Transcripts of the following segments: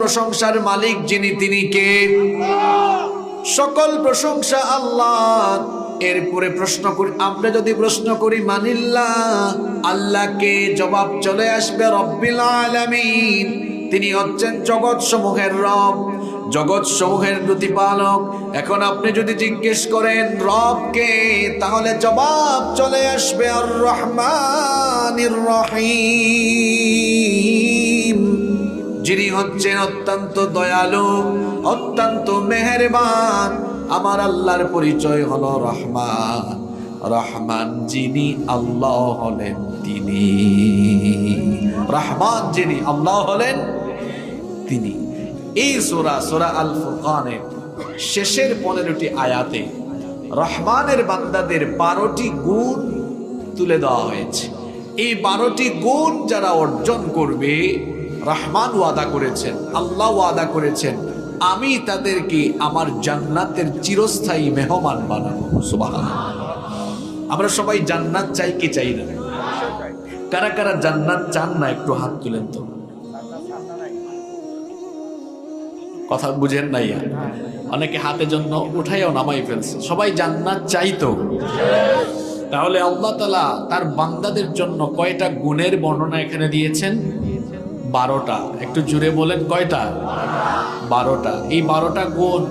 প্রশংসার মালিক যিনি, তিনি কে? সকল প্রশংসা আল্লাহ। এরপরে প্রশ্ন করি, আমরা যদি প্রশ্ন করি মানিল্লাহ, আল্লাহকে, জবাব চলে আসবে রব্বিল আলামিন। তিনি হচ্ছেন জগৎ সমূহের রব, জগৎ সমূহের প্রতিপালক। এখন আপনি যদি জিজ্ঞেস করেন রবকে, তাহলে জবাব চলে আসবে আর রহমানির রহিম, যিনি হচ্ছেন অত্যন্ত দয়ালু, অত্যন্ত মেহেরবান। আমার আল্লাহর পরিচয় হলো রহমান। রহমান যিনি, আল্লাহ হলেন তিনি। রহমান যিনি, আল্লাহ হলেন তিনি। এই সূরা আল ফুরকানের শেষের 15টি আয়াতে রহমানের বান্দাদের 12টি গুণ তুলে দেওয়া হয়েছে। এই 12টি গুণ যারা অর্জন করবে, রহমান ওয়াদা করেছেন, আল্লাহ ওয়াদা করেছেন, আমি তাদেরকে আমার জান্নাতের চিরস্থায়ী মেহমান বানাবো। সুবহানাল্লাহ। আমরা সবাই জান্নাত চাই কি চাই না? কারা কারা জান্নাত চান না একটু হাত তুলেন তো। কথা বুঝেন নাই? অনেকে হাতের জন্য উঠাইও নামাই ফেলছে। সবাই জান্নাত চাইতো। তাহলে আল্লাহ তাআলা তার বান্দাদের জন্য কয়টা গুণের বর্ণনা এখানে দিয়েছেন? 12টা। একটু জুড়ে বলেন কয়টা? 12টা। এই 12টা গুণ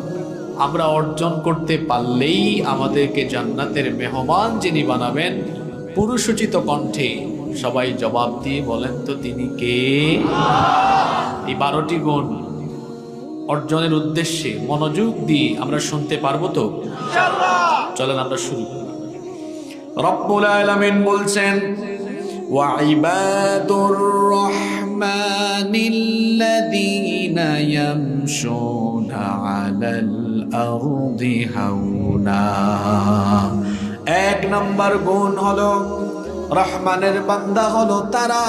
আমরা অর্জন করতে পারলেই আমাদেরকে জান্নাতের মেহমান যিনি বানাবেন, পুরুষোচিত কণ্ঠে সবাই জবাব দিয়ে বলেন তো তিনি কে? এই 12টি গুণ অর্জনের উদ্দেশ্যে মনোযোগ দিয়ে আমরা শুনতে পারবো তো? চলেন আমরা শুরু করি। রব্বুল আলামিন বলছেন, ওয়াইবাদুর রহমানিল্লাযীনা ইয়ামশুনা আলাল আরদি হাওনা। 1 নম্বর গুণ হলো, রহমানের বান্দা হলো তারা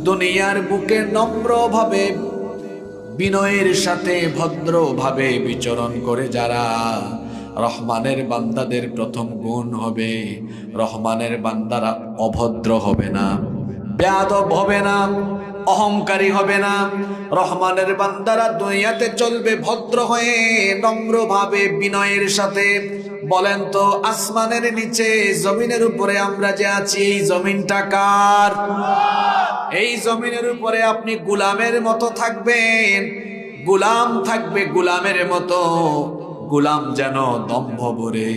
দুনিয়ার বুকে নম্রভাবে, বিনয়ের সাথে, ভদ্রভাবে বিচরণ করে যারা। রহমানের বান্দাদের প্রথম গুণ হবে, রহমানের বান্দারা অভদ্র হবে না, বেয়াদব হবে না, অহংকারী হবে না। রহমানের বান্দারা দুনিয়াতে চলবে ভদ্র হয়ে, নম্রভাবে, বিনয়ের সাথে। বলেন তো, আসমানের নিচে, জমিনের উপরে আমরা যে আছি, এই জমিনটা কার? এই জমিনের উপরে আপনি গোলামের মতো থাকবেন, গোলাম থাকবে গোলামের মতো। গোলাম যেন দম্ভ ভরে,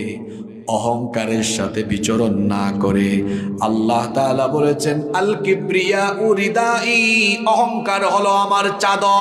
অহংকারের সাথে বিচরণ না করে। আল্লাহ তাআলা বলেছেন, আল কিবরিয়া উরিদাই, অহংকার হলো আমার চাদর।